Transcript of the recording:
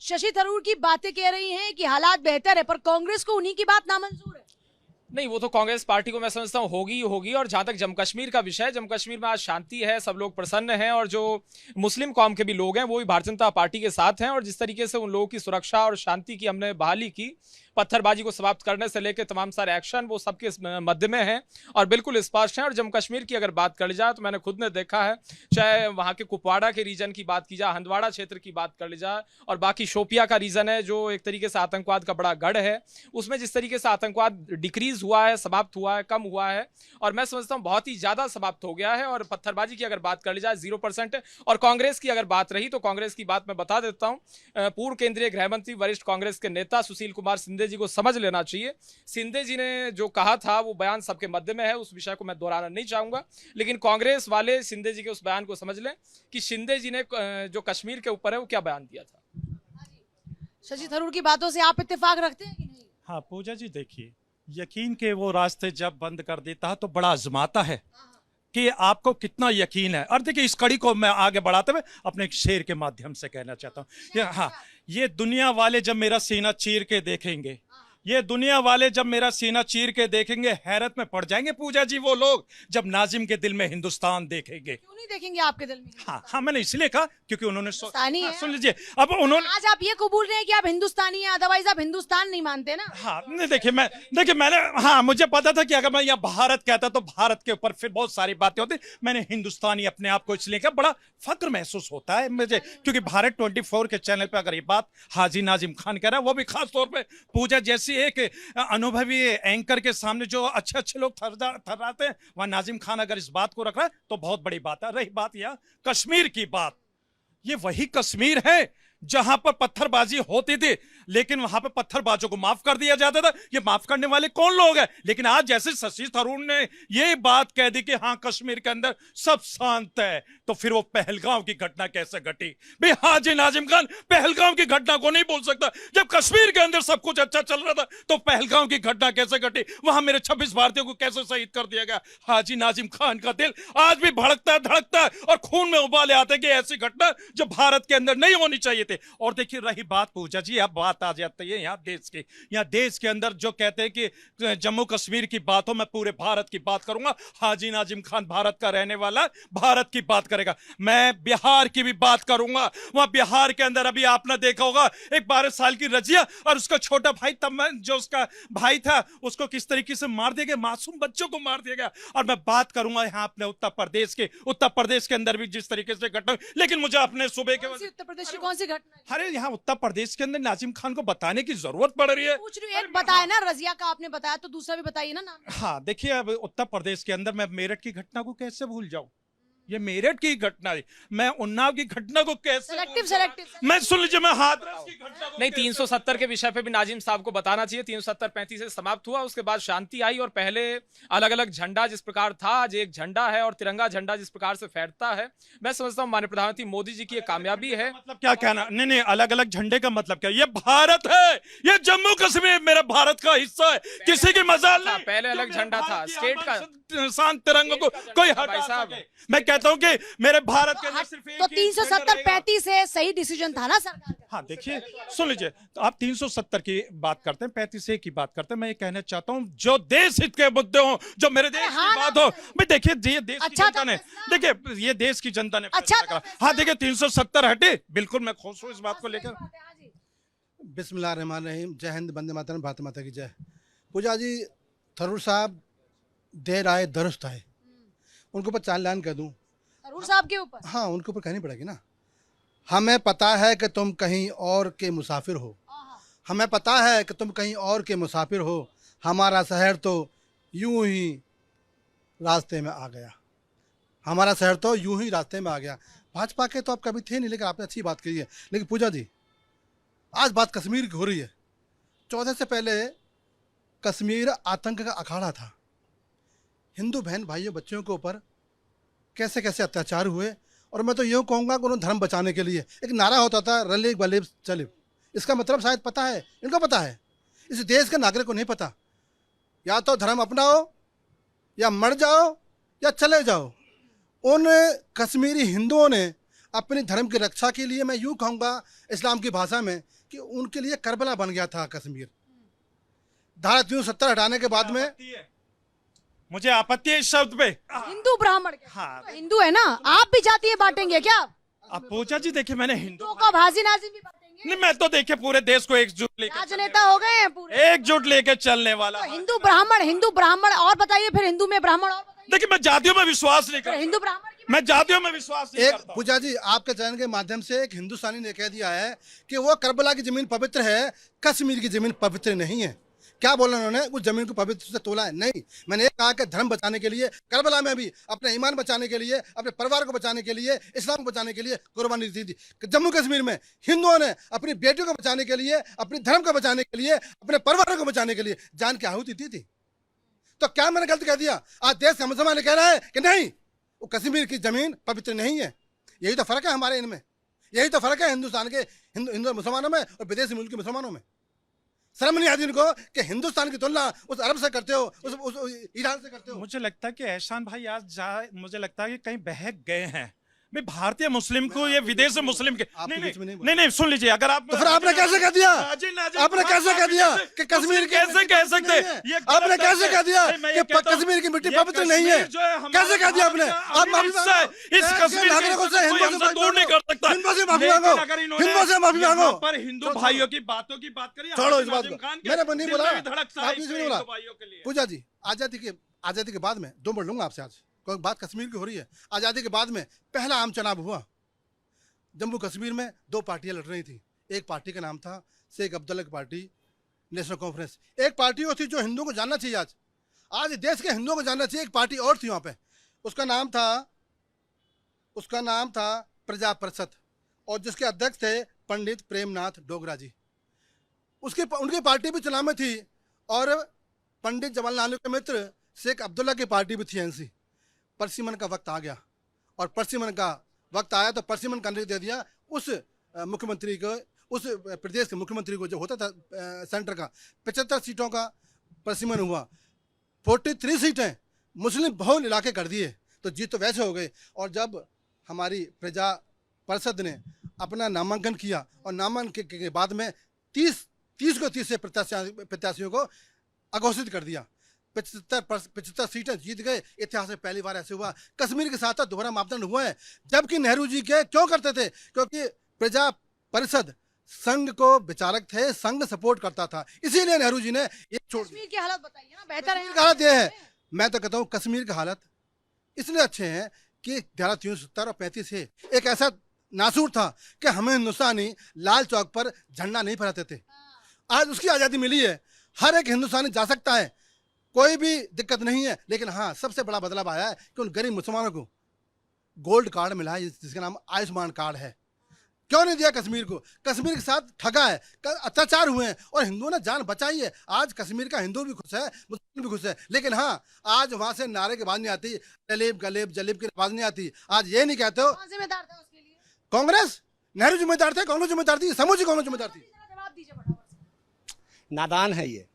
शशि थरूर की बातें कह रही हैं कि हालात बेहतर है, पर कांग्रेस को उन्हीं की बात नामंजूर है। नहीं, वो तो कांग्रेस पार्टी को मैं समझता हूँ होगी ही होगी। और जहां तक जम्मू कश्मीर का विषय है, जम्मू कश्मीर में आज शांति है, सब लोग प्रसन्न हैं, और जो मुस्लिम कौम के भी लोग हैं वो भी भारतीय जनता पार्टी के साथ हैं। और जिस तरीके से उन लोगों की सुरक्षा और शांति की हमने बहाली की, पत्थरबाजी को समाप्त करने से लेकर तमाम सारे एक्शन, वो सबके मध्य में हैं और बिल्कुल स्पष्ट हैं। और जम्मू कश्मीर की अगर बात कर ली जाए तो मैंने खुद ने देखा है, चाहे वहाँ के कुपवाड़ा के रीजन की बात की जाए, हंदवाड़ा क्षेत्र की बात कर ली जाए, और बाकी शोपिया का रीजन है जो एक तरीके से आतंकवाद का बड़ा गढ़ है, उसमें जिस तरीके से आतंकवाद डिक्रीज हुआ है, समाप्त हुआ है, कम हुआ है, और मैं समझता हूँ बहुत ही ज्यादा समाप्त हो गया है। और पत्थरबाजी की अगर बात कर ली जाए 0%। और कांग्रेस की अगर बात रही तो कांग्रेस की बात मैं बता देता हूँ, पूर्व केंद्रीय गृह मंत्री वरिष्ठ कांग्रेस के नेता सुशील कुमार शिंदे जी को समझ लेना चाहिए। शिंदे जी ने जो कहा था वो बयान सबके मध्य में है, उस विषय को मैं दोहराना नहीं चाहूंगा, लेकिन कांग्रेस वाले शिंदे जी के उस बयान को समझ लें कि शिंदे जी ने जो कश्मीर के ऊपर है वो क्या बयान दिया था। शशि थरूर की बातों से आप इत्तेफाक रखते हैं कि नहीं? हाँ पूजा जी, देखिए, यकीन के वो रास्ते जब बंद कर देता है तो बड़ा आजमाता है कि आपको कितना यकीन है। और देखिए, इस कड़ी को मैं आगे बढ़ाते हुए अपने एक शेर के माध्यम से कहना चाहता हूँ। हाँ, ये दुनिया वाले जब मेरा सीना चीर के देखेंगे, ये दुनिया वाले जब मेरा सीना चीर के देखेंगे, हैरत में पड़ जाएंगे पूजा जी वो लोग जब नाजिम के दिल में हिंदुस्तान देखेंगे। क्यों नहीं देखेंगे आपके दिल में? हाँ, मैंने इसलिए कहा क्योंकि उन्होंने सुन लीजिए, अब उन्होंने आज आप ये कबूल रहे हैं कि आप हिंदुस्तानी हैं, अदरवाइज आप हिंदुस्तान नहीं मानते ना। हाँ नहीं, देखिए मैंने, हाँ, मुझे पता था कि अगर मैं यहाँ भारत कहता तो भारत के ऊपर फिर बहुत सारी बातें होती। मैंने हिंदुस्तानी अपने आप को इसलिए कहा, बड़ा फक्र महसूस होता है मुझे, क्योंकि भारत 24 के चैनल पे अगर ये बात हाजी नाजिम खान कह रहा है, वो भी खास तौर पे पूजा जैसी एक अनुभवी एंकर के सामने जो अच्छे अच्छे लोग थर्राते हैं, वहां नाजिम खान अगर इस बात को रख रहा है तो बहुत बड़ी बात है। रही बात यहाँ कश्मीर की बात, ये वही कश्मीर है जहां पर पत्थरबाजी होती थी, लेकिन वहां पर पत्थरबाजों को माफ कर दिया जाता था। ये माफ करने वाले कौन लोग हैं? लेकिन आज जैसे शशि थरूर ने ये बात कह दी कि हाँ कश्मीर के अंदर सब शांत है, तो फिर वो पहलगांव की घटना कैसे घटी? भाई हाजी नाजिम खान पहलगांव की घटना को नहीं बोल सकता। जब कश्मीर के अंदर सब कुछ अच्छा चल रहा था तो पहलगांव की घटना कैसे घटी? वहां मेरे 26 भारतीयों को कैसे शहीद कर दिया गया? हाजी नाजिम खान का दिल आज भी भड़कता है, धड़कता है, और खून में उबाले आते हैं कि ऐसी घटना जो भारत के अंदर नहीं होनी चाहिए थी। और देखिए, रही बात पूजा जी, अब बात आ जाती है यहाँ देश की। यहाँ देश के अंदर जो कहते हैं कि जम्मू कश्मीर की बात हो, मैं पूरे भारत की बात करूंगा। हाजी नाजिम खान भारत का रहने वाला, भारत की बात करेगा। मैं बिहार की भी बात करूंगा। वहां बिहार के अंदर अभी आपने देखा होगा, एक 12 साल की रजिया और उसका छोटा भाई, तब जो उसका भाई था उसको किस तरीके से मार दिया गया, मासूम बच्चों को मार दिया गया। और मैं बात करूंगा यहाँ अपने उत्तर प्रदेश के अंदर भी जिस तरीके से घटना। लेकिन मुझे अपने सूबे के उत्तर प्रदेश की कौन सी घटना? अरे यहाँ उत्तर प्रदेश के अंदर नाजिम खान को बताने की जरूरत पड़ रही है। पूछ रही हूँ, एक बताया ना, रजिया का आपने बताया, तो दूसरा भी बताइए ना नाम। हाँ देखिए, अब उत्तर प्रदेश के अंदर मैं मेरठ की घटना को कैसे भूल जाऊं? ये मेरठ की घटना है, मैं उन्नाव की घटना को कैसे सेलेक्टिव मैं सुन लीजिए, मैं हाथरस की घटना को नहीं, 370 के विषय पे भी नाजिम साहब को बताना चाहिए। 370-35 से समाप्त हुआ, उसके बाद शांति आई, और पहले अलग अलग झंडा जिस प्रकार था, आज एक झंडा है, और तिरंगा झंडा जिस प्रकार से फैलता है। मैं समझता हूँ माननीय प्रधानमंत्री मोदी जी की कामयाबी है। मतलब क्या कहना? नहीं, अलग अलग झंडे का मतलब क्या? ये भारत है, ये जम्मू कश्मीर मेरा भारत का हिस्सा है, किसी की मजाल नहीं। पहले अलग झंडा था, स्टेट का शांत तिरंगा को कोई हटा सके। मैं कहता हूं कि मेरे भारत के अंदर सिर्फ तो 370-35 से सही डिसीजन था ना सरकार का? हाँ देखिए, सुन लीजिए, तो आप 370 की बात करते हैं, 35 की बात करते हैं। मैं ये कहना चाहता हूँ, जो देश हित के मुद्दे हो, जो मेरे देश की बात हो, भाई देखिए, ये देश की जनता ने, देखिए ये देश की जनता ने फैसला करा। हाँ देखिए, 370 हटे, बिल्कुल मैं खुश हूँ इस बात को लेकर। बिस्मिल्लाहिर्रहमानिर्रहीम। जय हिंद, वंदे मातरम, भारत माता की जय। पूजा जी, थरूर साहब देर आए दुरुस्त आए, उनके ऊपर चालान कर दूं? थरूर साहब के ऊपर? हाँ, उनके ऊपर कहनी पड़ेगी ना। हमें पता है कि तुम कहीं और के मुसाफिर हो, हमें पता है कि तुम कहीं और के मुसाफिर हो, हमारा शहर तो यूं ही रास्ते में आ गया, हमारा शहर तो यूं ही रास्ते में आ गया। भाजपा के तो आप कभी थे नहीं, लेकिन आपने अच्छी बात कही है। लेकिन पूजा जी, आज बात कश्मीर की हो रही है। 14 से पहले कश्मीर आतंक का अखाड़ा था। हिंदू बहन भाइयों बच्चों के ऊपर कैसे कैसे अत्याचार हुए। और मैं तो यूँ कहूँगा कि उन्होंने धर्म बचाने के लिए एक नारा होता था, रलिब वलिब चलिब। इसका मतलब शायद पता है, इनको पता है, इस देश के नागरिक को नहीं पता। या तो धर्म अपनाओ, या मर जाओ, या चले जाओ। उन कश्मीरी हिंदुओं ने अपने धर्म की रक्षा के लिए, मैं यूं कहूंगा इस्लाम की भाषा में, कि उनके लिए करबला बन गया था कश्मीर। धारा 370 हटाने के बाद में मुझे आपत्ति है इस शब्द पे। हिंदू ब्राह्मण के हाँ। तो हिंदू है ना, आप भी जातीय बांटेंगे क्या? अब पूजा जी देखिए, मैंने हिंदू हिंदुओं को भाजी नाजी भी बांटेंगे? नहीं, मैं तो देखिए पूरे देश को एकजुट लेकर राजनेता हो गए हैं पूरे। एकजुट लेके चलने वाला। तो हिंदू ब्राह्मण और बताइए, फिर हिंदू में ब्राह्मण और बताइए। देखिए मैं जातियों में विश्वास नहीं फिर करता, हिंदू ब्राह्मण की मैं जातियों में विश्वास नहीं एक करता। पूजा जी, आपके चैनल के माध्यम से एक हिंदुस्तानी ने कह दिया है कि वो करबला की जमीन पवित्र है, कश्मीर की जमीन पवित्र नहीं है। क्या बोला उन्होंने? उस जमीन को पवित्र से तोला है? नहीं, मैंने ये कहा कि धर्म बचाने के लिए, करबला में भी अपने ईमान बचाने के लिए, अपने परिवार को बचाने के लिए, इस्लाम को बचाने के लिए कुर्बानी दी थी। जम्मू कश्मीर में हिंदुओं ने अपनी बेटियों को बचाने के लिए, अपने धर्म को बचाने के लिए, अपने परिवारों को बचाने के लिए जान की आहुति दी थी। तो क्या मैंने गलत कह दिया? आज देश का मुसलमान कह रहा है कि नहीं, वो कश्मीर की जमीन पवित्र नहीं है। यही तो फर्क है हमारे इनमें, यही तो फर्क है हिंदुस्तान के हिंदू मुसलमानों में और विदेशी मुल्क के मुसलमानों में। शर्म नहीं आती इनको कि हिंदुस्तान की तुलना उस अरब से करते हो, उस ईरान से करते हो। मुझे लगता है कि एहसान भाई आज मुझे लगता है कि कहीं बहक गए हैं। भाई भारतीय मुस्लिम को ये विदेशी मुस्लिम के आपके बीच में नहीं बोला। नहीं सुन लीजिए, अगर आप तो फिर आपने कैसे कह दिया? आपने कैसे कह दिया कि कश्मीर कैसे कह सकते? आपने कैसे कह दिया कि कश्मीर की मिट्टी पवित्र नहीं है? कैसे कह दिया आपने? आप माफी मांगो, इस कश्मीर नागरिकों से, हिंदुओं से दूर नहीं कर सकता। हिंदुओं से माफी मांगो, हिंदुओं से माफी मांगो। पर हिंदू भाइयों की बातों की बात करिए, छोड़ो इस बात को, मैंने नहीं बोला, आपने आपने नहीं बोला। पूजा जी, आजादी के बाद में 2 मिनट लूंगा आपसे। आज कोई बात कश्मीर की हो रही है। आजादी के बाद में पहला आम चुनाव हुआ जम्मू कश्मीर में। 2 पार्टियां लड़ रही थी। एक पार्टी का नाम था शेख अब्दुल्ला की पार्टी, नेशनल कॉन्फ्रेंस। एक पार्टी वो थी जो हिंदुओं को जानना चाहिए, आज देश के हिंदुओं को जानना चाहिए। एक पार्टी और थी वहां पे, उसका नाम था प्रजा परिषद, और जिसके अध्यक्ष थे पंडित प्रेमनाथ डोगरा जी। उनकी पार्टी भी चुनाव में थी, और पंडित जवाहरलाल नेहरू के मित्र शेख अब्दुल्ला की पार्टी भी थी, एनसी। परसिमन का वक्त आ गया, और परसिमन का वक्त आया तो परसिमन का दे दिया उस मुख्यमंत्री को, उस प्रदेश के मुख्यमंत्री को, जो होता था सेंटर का। 75 सीटों का परसिमन हुआ, 43 सीटें मुस्लिम बहुल इलाके कर दिए, तो जीत तो वैसे हो गई। और जब हमारी प्रजा परिषद ने अपना नामांकन किया, और नामांकन के बाद में 30 से प्रत्याशियों को अघोषित कर दिया। 75 सीटें जीत गए। इतिहास में पहली बार ऐसे हुआ। कश्मीर के साथ दोहरा मापदंड हुआ है, जबकि नेहरू जी के क्यों करते थे? क्योंकि प्रजा परिषद संघ को विचारक थे, संघ सपोर्ट करता था, इसीलिए नेहरू जी ने ये छोड़। कश्मीर की हालत बताइए ना, बेहतर है? हालत ये है, मैं तो कहता हूँ कश्मीर का हालत इसलिए अच्छे हैं कि धारा 370 और 35 है। एक ऐसा नासूर था कि हमें हिंदुस्तानी लाल चौक पर झंडा नहीं फहराते थे। आज उसकी आज़ादी मिली है, हर एक हिंदुस्तानी जा सकता है, कोई भी दिक्कत नहीं है। लेकिन हाँ, सबसे बड़ा बदलाव आया है कि उन गरीब मुसलमानों को गोल्ड कार्ड मिला है, जिसका नाम आयुष्मान कार्ड है। क्यों नहीं दिया कश्मीर को? कश्मीर के साथ ठगा है, अत्याचार हुए हैं, और हिंदुओं ने जान बचाई है। आज कश्मीर का हिंदू भी खुश है, मुस्लिम भी खुश है। लेकिन हाँ, आज वहां से नारे की आवाज नहीं आती, जलेब गलेब जलेब की आवाज नहीं आती। आज ये नहीं कहते हो कौन जिम्मेदार था उसके लिए? कांग्रेस, नेहरू जिम्मेदार थे, कांग्रेस जिम्मेदार थी, समूची कांग्रेस जिम्मेदार थी। जवाब दीजिए फटाफट से। नादान है ये।